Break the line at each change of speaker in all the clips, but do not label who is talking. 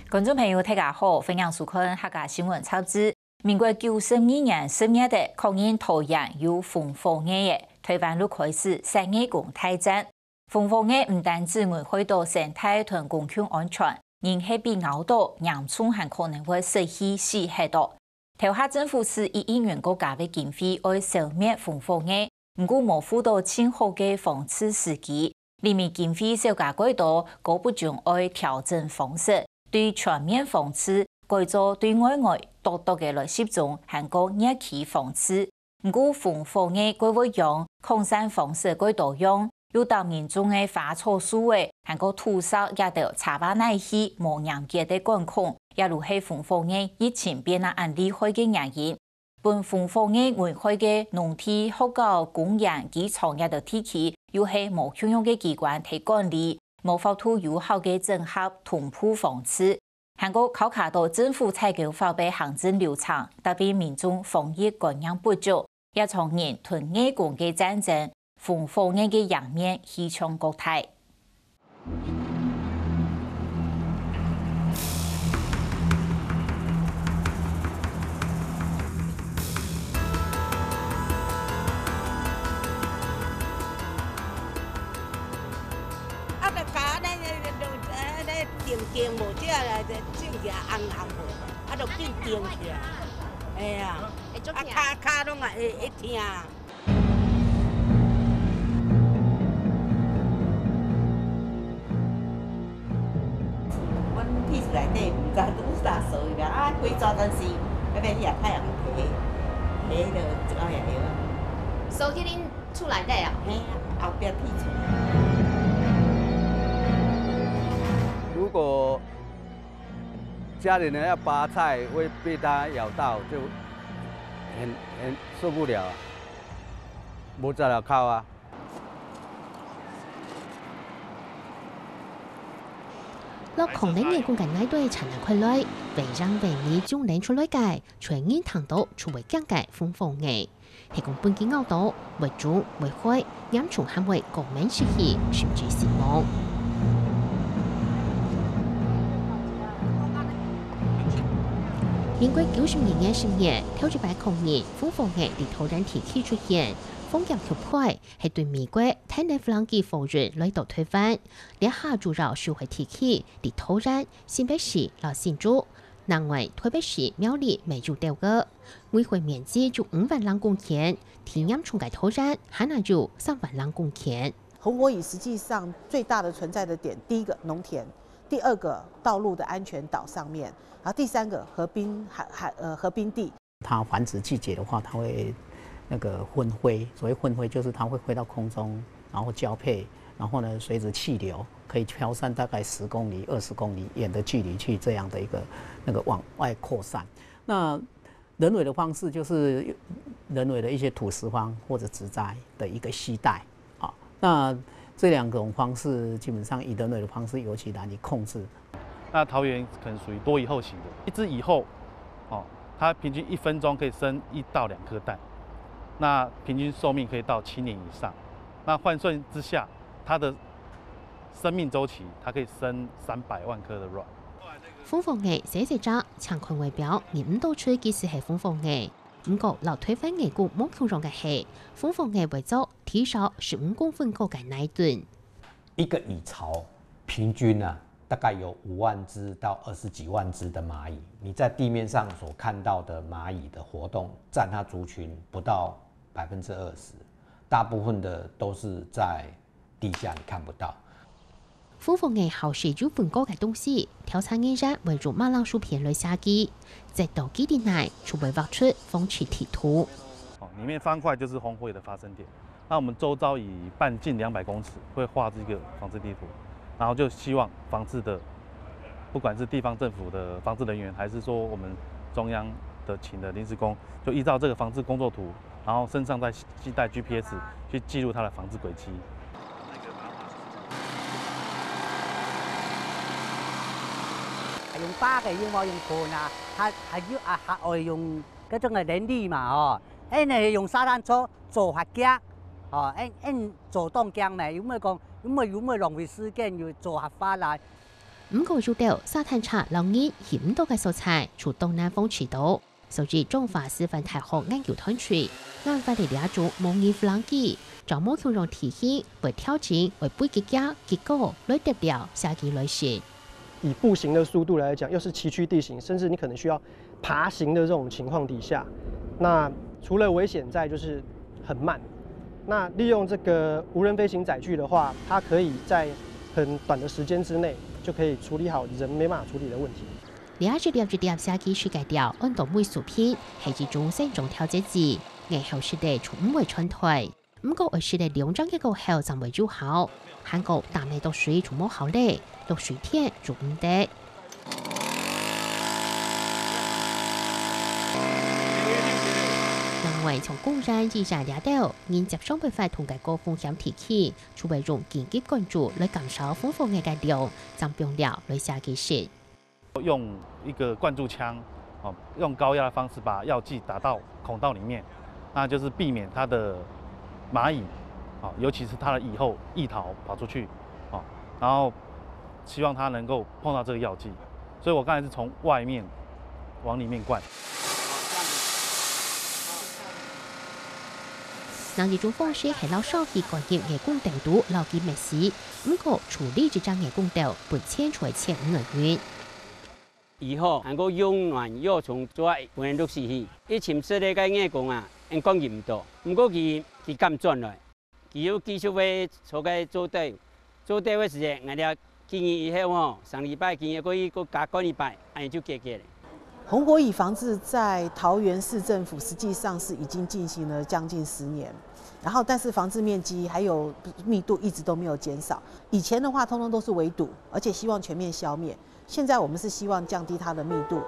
观众朋友，大家好，欢迎收看客家新闻超知。民国92年10月的抗日桃园有烽火夜的，台湾路开始3月共大战。烽火夜唔单止危害到生态同公共安全，人还被咬到，严重还可能会失去死害到。台下政府是以亿元国家的经费来消灭烽火夜，不过模糊到清好的防治时机。里面经费少加过多，高不将爱调整方式。对全面防治，改做对外多嘅来集中，韩国热气防治。唔过烽火夜改为用扩散方式改多用，有到民众嘅花草树木，韩国土烧也到查巴奈去无严格的管控，也如系烽火夜疫情变啊案例开嘅原因。本烽火夜危害嘅农地、学校、公园及创业的地区，又系无相应嘅机关提管理。无法度有效嘅整合同步防治，韩国考卡到政府采购法被行政流畅，特别民众防疫感染不足，也从人同外国嘅战争，烽火夜嘅样面气象国泰。
电无只来就整起红红无，啊，就变电起来。哎呀，骹拢会痛。
阮屁厝内底毋知拄啥数个啊，开早阵时，那边也太阳皮，皮就一下也会。
收去恁厝内底啊？
嘿啊，后壁屁厝。
如果家里人要拔菜会被它咬到，就很受不了，无再了靠啊。
落空的内公嘅内对产能困难，为让为你种人出来解，全因谈到出为降解烽火夜，系讲本地咬到为主为害，严重捍卫国民士气，甚至死亡。民国90年深夜，挑战白抗日烽火夜地头人地区出现，风险突破系对美国太南弗朗基否认来到推翻，连下主要社会地区地头人新北市老新竹、南外台北市苗栗美竹调个，每回面积就5万人公顷，体验重改头人还能有3万人公顷。
红火蚁实际上最大的存在的点，第一个农田，第二个道路的安全岛上面。然后第三个河滨地，
它繁殖季节的话，它会那个混灰，所谓混灰就是它会飞到空中，然后交配，然后呢随着气流可以飘散大概10公里、20公里远的距离去这样的一个那个往外扩散。那人为的方式就是人为的一些土石方或者植栽的一个携带啊。那这2种方式基本上以人为的方式尤其难以控制。
那桃园可能属于多蚁后型的，一只蚁后，它平均1分钟可以生1到2颗蛋，那平均寿命可以到7年以上。那换算之下，它的生命周期，它可以生300万颗的卵。
烽火夜写者强困为表，而唔到出其实系烽火夜，不过老推翻夜股冇強壯嘅係烽火夜為咗至少15公分高嘅那一段。
一个蚁巢平均啊。大概有5万只到20几万只的蚂蚁，你在地面上所看到的蚂蚁的活动，占它族群不到20%，大部分的都是在地下，你看不到。
烽火夜後是有分高嘅東西，調查人員為咗馬鈴薯片類下機，在到基地內除被畫出風池地圖。
里面方塊就是烽火夜的發生點，那我們周遭以半徑200公尺會畫這個防治地圖。然后就希望防治的，不管是地方政府的防治人员，还是说我们中央的请的临时工，就依照这个防治工作图，然后身上再系带 GPS 去记录它的防治轨迹。
用巴嘅，用我用盤啊，係要我用嗰種嘅人力嘛哦，係用沙灘車做發夾，哦，做當姜咪，有咩講？有咩浪費時間要做合法啦？
唔过遇到沙滩茶老年嫌多嘅素材，除东南风渠道，所以中华师范大学研究团队研发嚟两种模拟弗朗机，找某种用体系为挑战为背结构来达到下级类型。
以步行的速度来讲，又是崎岖地形，甚至你可能需要爬行的这种情况底下，那除了危险在就是很慢。那利用这个无人飞行载具的话，它可以在很短的时间之内就可以处理好人没办法处理的问题。
了解了下级世界调按照每数片係一種成種調節字，然後是地從唔會傳退，唔過而是地兩張嘅個後就會有效，韓國但係讀水從冇效咧，讀水天就唔得。因為從公然以上了到，現接雙倍法同嘅高風險提起，除為用緊急關注來減少風險嘅概量，增強了來下嘅事。
用一个灌注枪，用高压的方式把药剂打到孔道里面，那就是避免它的蚂蚁，尤其是它的蚁后异逃跑出去，然后希望它能够碰到这个药剂。所以我刚才是从外面往里面灌。
嗱，呢種方式係攞手機干擾嘅公道度落機滅死，不過處理這張嘅公道本千才1,500元。
以後韓國用完藥從做本人都死去，以前說咧個眼講啊，人講唔到，不過佢敢轉來，佢要繼續為做個做對嘅時間，我哋建議以後吼，上禮拜建議可以個加個禮拜，安就解決了。
紅火蟻防治在桃園市政府實際上是已經進行了將近10年，然後但是防治面積還有密度一直都沒有減少。以前的話，通通都是圍堵，而且希望全面消滅。現在我們是希望降低它的密度。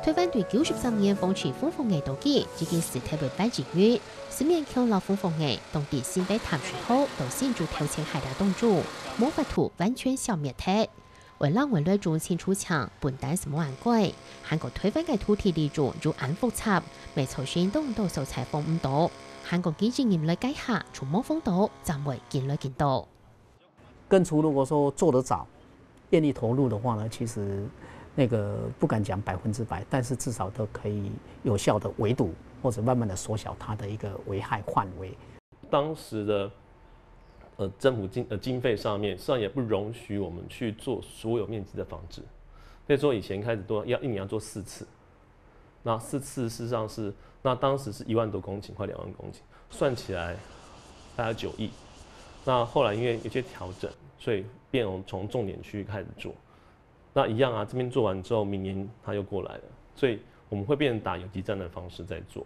台灣對93年風吹風風嘅導機已經是特別班之月，10年強落風風嘅當地先被探出後，到先做調整海大動作，冇法度完全消滅它。為讓為內中清除牆，本單是冇眼鬼。韓國台灣嘅土地利用就暗複雜，未採選動到素材風唔到。韓國經濟人來改下，從冇風到，暫為見來見到。
根除如果說做得早，願意投入的話呢，其實那個不敢講100%，但是至少都可以有效的圍堵，或者慢慢的縮小它的一個危害範圍。
當時的政府經費上面，實際上也不容許我們去做所有面積的防治。所以說以前開始都要1年要做4次，那4次事實上是，那當時是1萬多公頃，快2萬公頃，算起來大概9億。那後來因為有些調整，所以變從重點區開始做。那一樣啊，這邊做完之後，明年它又過來了，所以我們會變成打游擊戰的方式在做。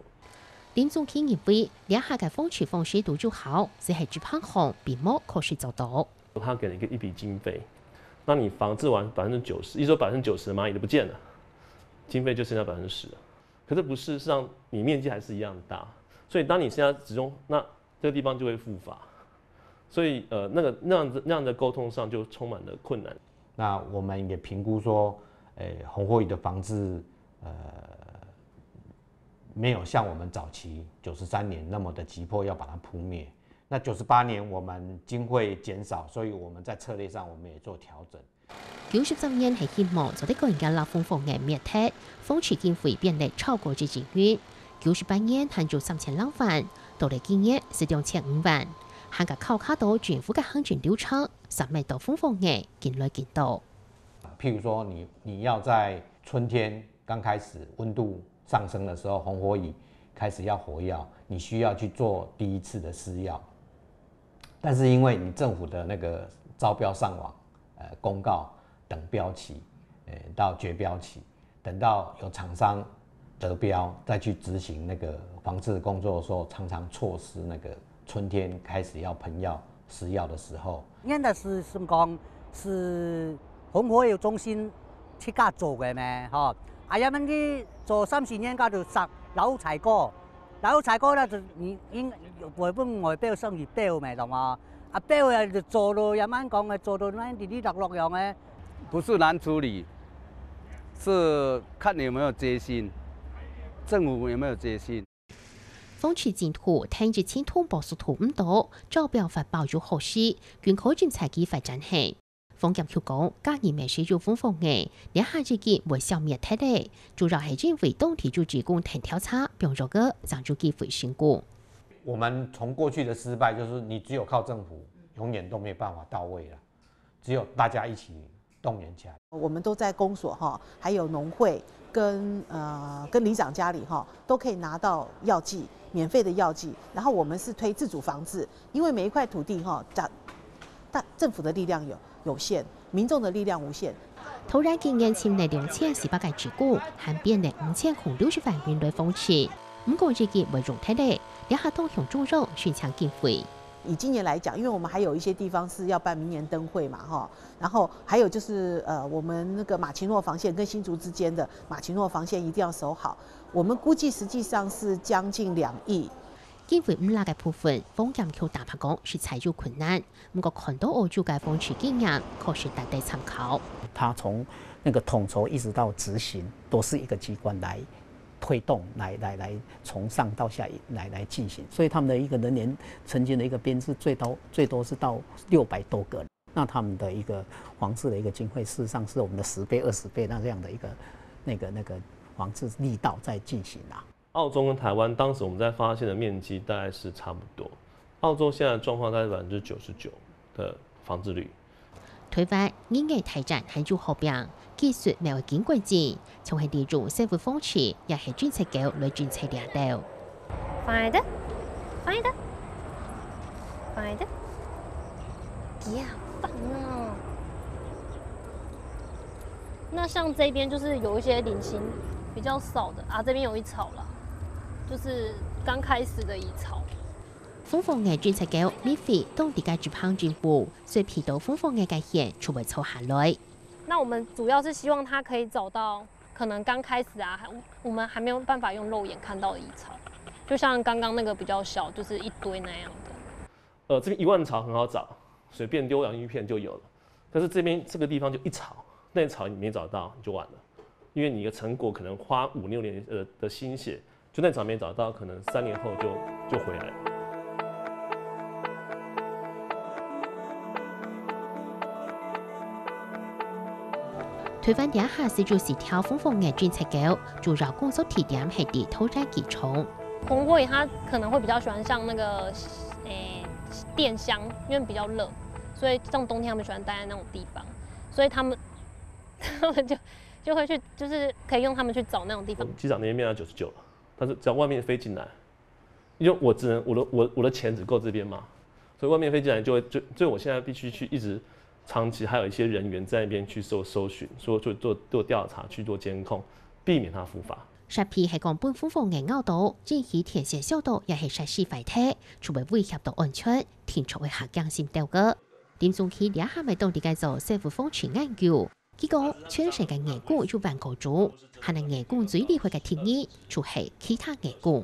林總經認為，兩下嘅風吹風勢度就好，只係住胖紅並冇可以做到。
他給了一筆經費，那你防治完90%，一說90%的螞蟻都不見了，經費就剩下10%了。可是不是，事實上你面積還是一樣大，所以當你現在集中，那這個地方就會復發，所以那樣的溝通上就充滿了困難。
那我們也評估說，紅火蟻的防治，沒有像我們早期93年那麼的急迫要把它撲滅。那98年我們經費減少，所以我們在策略上我們也做調整。
93年係希望做啲個人嘅立風風嘅滅鐵，風吹經費變得超過至0元。98年hand做3000萬元，到嚟今年是2500萬。韓國考卡到政府嘅行政流程，10米到風風嘅見來見到。
譬如說你要在春天剛開始溫度上升的時候，紅火蟻開始要活躍，你需要去做第一次的施藥。但是因為你政府的那個招標上網、公告等標期，到絕標期，等到有廠商得標再去執行那個防治工作的時候，常常錯失那個春天開始要噴藥施藥的時候。
現在是講是紅火蟻中心去家做嘅咩？嗬，啊，要麼你做30年家就實老採購。老採購咧就你應外本外標生意標咪同嘛？啊標啊就做到有乜講嘅，做到乜啲落樣嘅。
不是難處理，是看你有沒有決心，政府有沒有決心。
风池净土，聽住清通博數圖唔到，招標發包咗好事，捐口進財機發展係。風劍橋講，家人沒使用風風嘅，兩下自己會消滅睇咧，主要係因為當地就職工彈調查，並咗個讓自己會辛苦。
我們從過去的失敗，就是你只有靠政府，永遠都沒辦法到位了，只有大家一起動員起來。
我們都在公所哈，還有農會跟里長家裡哈，都可以拿到藥劑，免費的藥劑。然後我們是推自主防治，因為每一塊土地哈，政府的力量有限，民眾的力量無限。
突然經驗簽嚟2400個職工，還變嚟5060萬元來風池。唔過自己為容睇咧，兩下都向注入宣傳經費。
以今年來講，因為我們還有一些地方是要辦明年燈會嘛，哈，然後還有就是我們那個馬奇諾防線跟新竹之間的馬奇諾防線一定要守好。我們估計實際上是將近2億。
經費唔拉嘅部分，風劍橋大拍講是採用困難，不過看到澳洲嘅風池經驗，可是大家參考。
他從那個統籌一直到執行，都是一個機關來推動，來從上到下來進行，所以他們的一個人員曾經的一個編制最多是到600多個，那他們的一個防治的一個經費，事實上是我們的10倍、20倍那這樣的一個那個防治力道在進行啦。
澳洲跟台灣當時我們在發現的面積大概是差不多，澳洲現在狀況大概99%的防治率。
台灣應該提振係做好病，技術沒有經過字，從係利用社會風氣，也係專策狗來專策領導。
快的，快的，快的，呀，棒哦！那像這邊就是有一些零星比較少的啊，這邊有一草啦，就是剛開始的一草。
風風嘅專策狗免費當地嘅主烹進步，所以皮到風風嘅界線全部抽下來。
那我們主要是希望它可以找到可能剛開始啊，我們還沒有辦法用肉眼看到的蟻巢，就像剛剛那個比較小，就是一堆那樣的。
這邊1萬草很好找，隨便丟洋芋片就有了。可是這邊這個地方就一草，那草你沒找到你就完了，因為你的成果可能花5-6年的心血，就那草沒找到，可能3年後就回來了。
台灣兩下是就是挑風風嘅專策狗，主要工作地點係地土壤基礎。
紅火蟻它可能會比較喜歡像那個電箱，因為比較熱，所以像冬天他們喜歡待在那種地方，所以他們就會去，就是可以用他們去找那種地方。
機場那邊變到99了，但是只要外面飛進來，因為我只能我的錢只夠這邊嘛，所以外面飛進來所以我現在必須去一直。長期還有一些人員在那邊去搜尋，說做調查，去做監控，避免它復發。
實皮係講本風風嘅咬到，至於天線小島也係實施廢體，除為威脅到安全，天出會下降心掉嘅。點總起兩下咪當地嘅做社會風池研究，結果全世界眼光就萬個組，係能眼光最厲害嘅定義，就係其他眼光。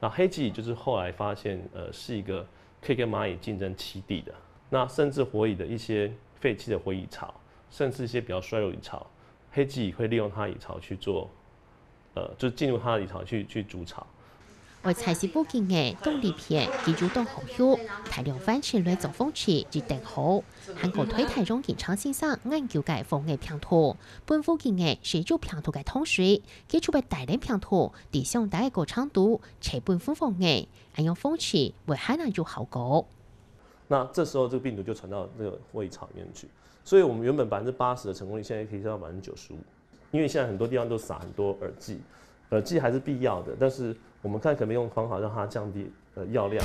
那黑棘就是後來發現，是一個可以跟螞蟻競爭棲地的。那甚至火蟻的一些廢棄的火蟻巢，甚至一些比較衰弱蟻巢，黑棘蟻會利用它蟻巢去做，就進入它的蟻巢去築巢。
為採食附近嘅動力片，記住當好友，大量翻前來做風池至定好。韓國推太中建廠先生研究嘅風嘅平圖，本附近嘅寫做平圖嘅同時，記住嘅大量平圖，地上大一個長度，切本風風嘅，按用風池為海南做效果。
那這時候這個病毒就傳到這個火蟻巢裡面去，所以我們原本80%的成功率，現在可以到95%。因為現在很多地方都撒很多耳劑，耳劑還是必要的，但是我們看可不可以用方法讓它降低藥量。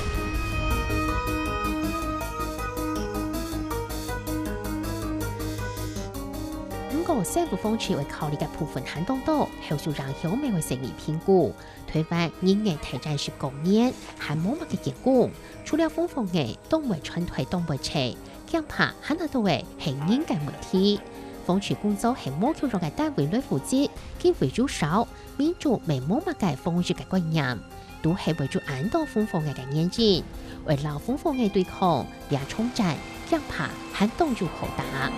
不過社會風池會考慮嘅部分很多，後續讓小美會成立評估。台灣應該提振19年，還冇乜嘅結果。除了風風嘅東北傳統東北菜，驚怕很多嘅係應該問題。風池工作係冇叫做嘅單位來負責，經費少少，民眾未冇乜嘅風池嘅觀念，都係為咗安到風風嘅眼睛，為老風風嘅對抗，也衝戰，驚怕很動就好打。